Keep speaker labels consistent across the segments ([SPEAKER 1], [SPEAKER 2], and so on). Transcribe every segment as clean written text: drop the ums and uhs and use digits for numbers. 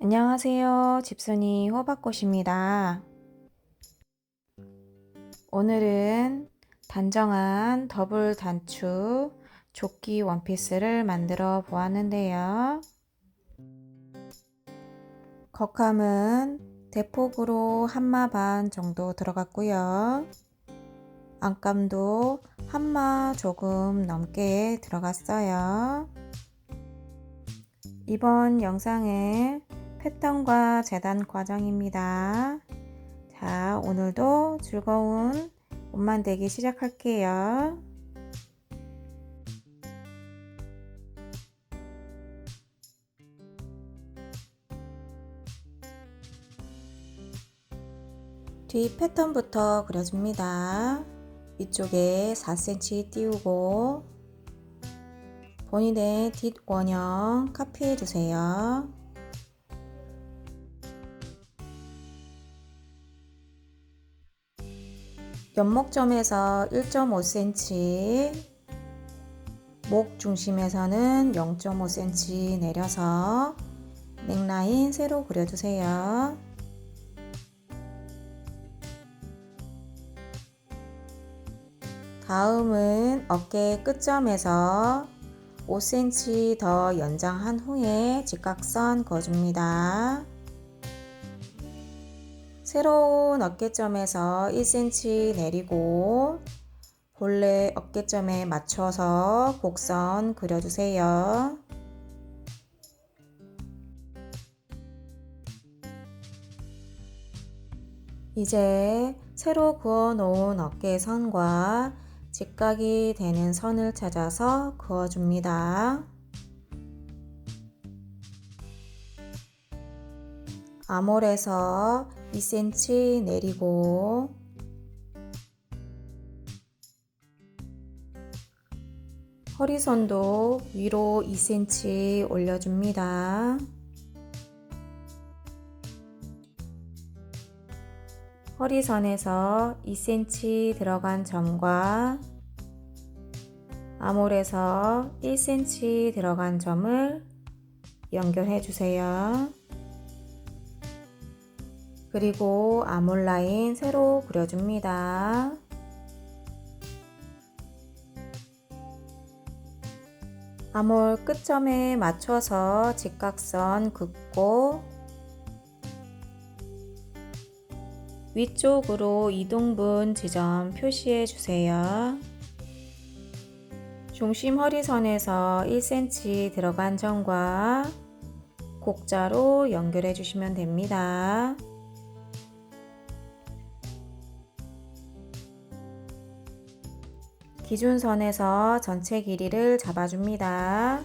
[SPEAKER 1] 안녕하세요. 집순이 호박꽃입니다. 오늘은 단정한 더블 단추 조끼 원피스를 만들어 보았는데요. 겉감은 대폭으로 한마 반 정도 들어갔고요. 안감도 한마 조금 넘게 들어갔어요. 이번 영상은 패턴과 재단 과정입니다. 자, 오늘도 즐거운 옷 만들기 시작할게요. 뒤 패턴부터 그려줍니다. 위쪽에 4cm 띄우고 본인의 뒷 원형 카피해 주세요. 연목점에서 1.5cm, 목 중심에서는 0.5cm 내려서 넥라인 세로 그려주세요. 다음은 어깨 끝점에서 5cm 더 연장한 후에 직각선 그어줍니다. 새로운 어깨점에서 1cm 내리고 본래 어깨점에 맞춰서 곡선 그려주세요. 이제 새로 그어 놓은 어깨선과 직각이 되는 선을 찾아서 그어줍니다. 암홀에서 2cm 내리고 허리선도 위로 2cm 올려줍니다. 허리선에서 2cm 들어간 점과 암홀에서 1cm 들어간 점을 연결해 주세요. 그리고 암홀 라인 세로 그려줍니다. 암홀 끝점에 맞춰서 직각선 긋고 위쪽으로 이등분 지점 표시해 주세요. 중심 허리선에서 1cm 들어간 점과 곡자로 연결해 주시면 됩니다. 기준선에서 전체 길이를 잡아줍니다.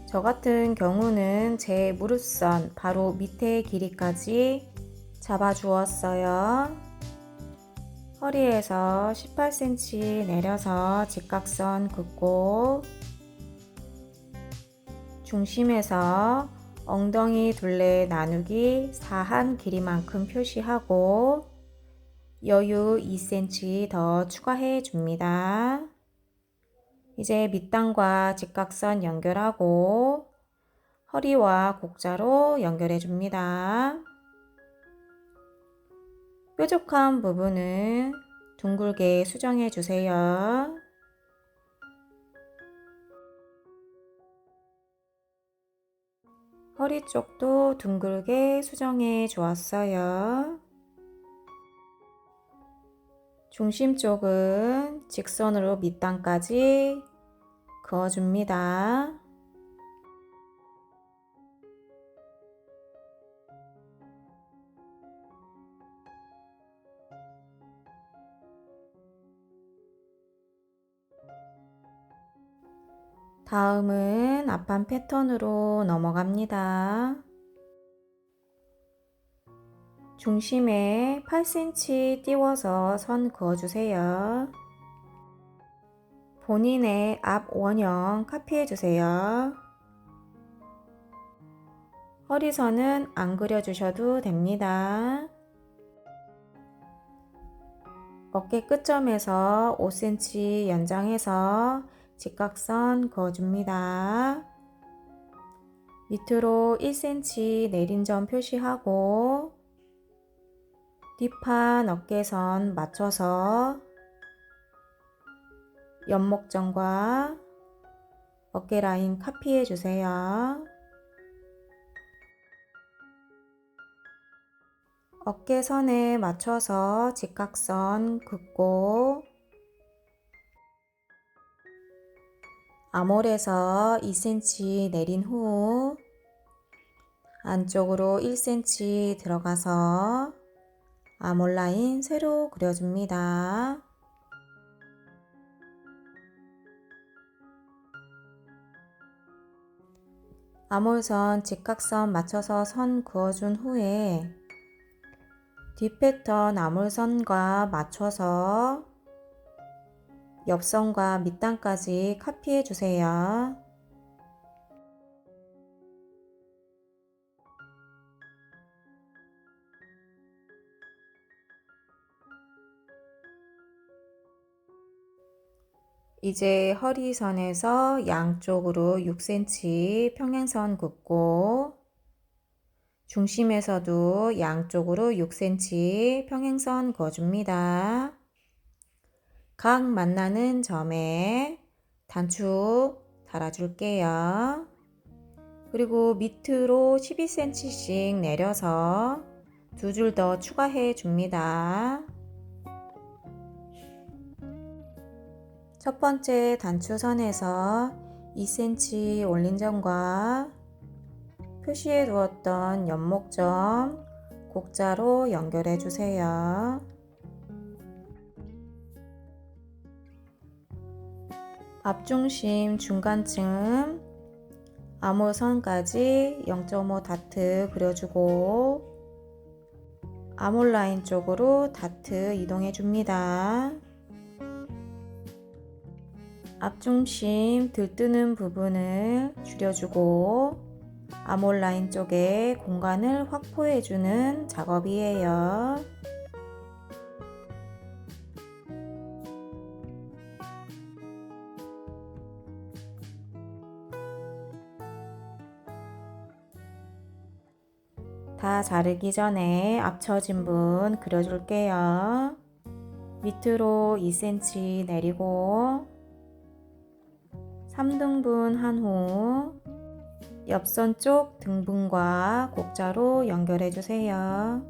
[SPEAKER 1] 저 같은 경우는 제 무릎선 바로 밑에 길이까지 잡아주었어요. 허리에서 18cm 내려서 직각선 긋고 중심에서 엉덩이 둘레 나누기 4한 길이만큼 표시하고 여유 2cm 더 추가해 줍니다. 이제 밑단과 직각선 연결하고 허리와 곡자로 연결해 줍니다. 뾰족한 부분은 둥글게 수정해 주세요. 허리 쪽도 둥글게 수정해 주었어요. 중심 쪽은 직선으로 밑단까지 그어줍니다. 다음은 앞판 패턴으로 넘어갑니다. 중심에 8cm 띄워서 선 그어주세요. 본인의 앞 원형 카피해주세요. 허리선은 안 그려주셔도 됩니다. 어깨 끝점에서 5cm 연장해서 직각선 그어줍니다. 밑으로 1cm 내린 점 표시하고 뒷판 어깨선 맞춰서 연목전과 어깨 라인 카피해 주세요. 어깨선에 맞춰서 직각선 긋고 암홀에서 2cm 내린 후 안쪽으로 1cm 들어가서 암홀 라인 세로 그려줍니다. 암홀선 직각선 맞춰서 선 그어준 후에 뒷 패턴 암홀선과 맞춰서 옆선과 밑단까지 카피해 주세요. 이제 허리선에서 양쪽으로 6cm 평행선 긋고 중심에서도 양쪽으로 6cm 평행선 그어줍니다. 각 만나는 점에 단축 달아줄게요. 그리고 밑으로 12cm씩 내려서 두 줄 더 추가해 줍니다. 첫 번째 단추선에서 2cm 올린 점과 표시해 두었던 연목점 곡자로 연결해 주세요. 앞중심 중간쯤 암홀선까지 0.5 다트 그려주고 암홀 라인 쪽으로 다트 이동해 줍니다. 앞중심 들뜨는 부분을 줄여주고 암홀 라인 쪽에 공간을 확보해주는 작업이에요. 다 자르기 전에 앞처진 분 그려줄게요. 밑으로 2cm 내리고 3등분 한 후 옆선 쪽 등분과 곡자로 연결해 주세요.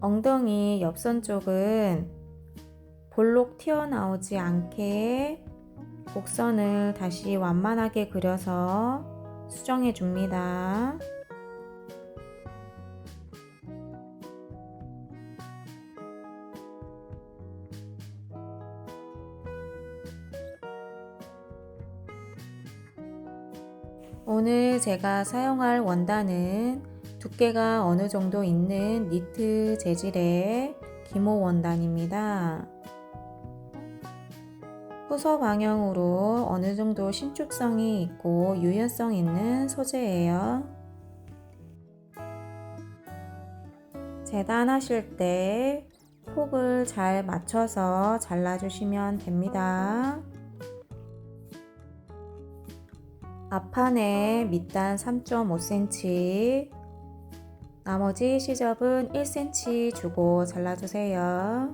[SPEAKER 1] 엉덩이 옆선 쪽은 볼록 튀어나오지 않게 곡선을 다시 완만하게 그려서 수정해 줍니다. 오늘 제가 사용할 원단은 두께가 어느 정도 있는 니트 재질의 기모 원단입니다. 후서 방향으로 어느 정도 신축성이 있고 유연성 있는 소재예요. 재단하실 때 폭을 잘 맞춰서 잘라주시면 됩니다. 앞판에 밑단 3.5cm, 나머지 시접은 1cm 주고 잘라주세요.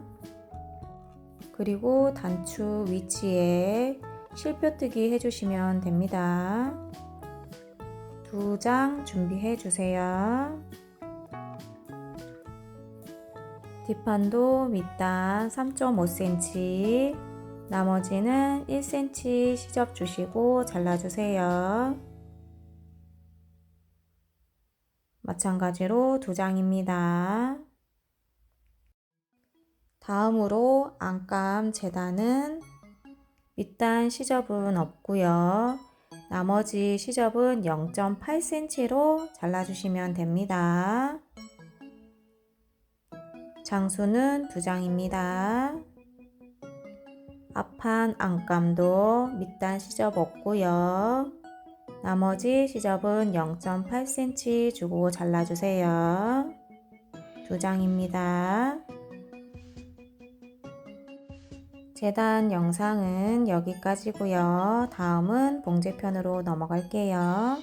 [SPEAKER 1] 그리고 단추 위치에 실뼈뜨기 해주시면 됩니다. 2장 준비해 주세요. 뒷판도 밑단 3.5cm, 나머지는 1cm 시접 주시고 잘라주세요. 마찬가지로 2장입니다. 다음으로 안감 재단은 밑단 시접은 없고요. 나머지 시접은 0.8cm로 잘라주시면 됩니다. 장수는 2장입니다. 앞판 안감도 밑단 시접 없고요. 나머지 시접은 0.8cm 주고 잘라주세요. 2장입니다. 재단 영상은 여기까지고요. 다음은 봉제편으로 넘어갈게요.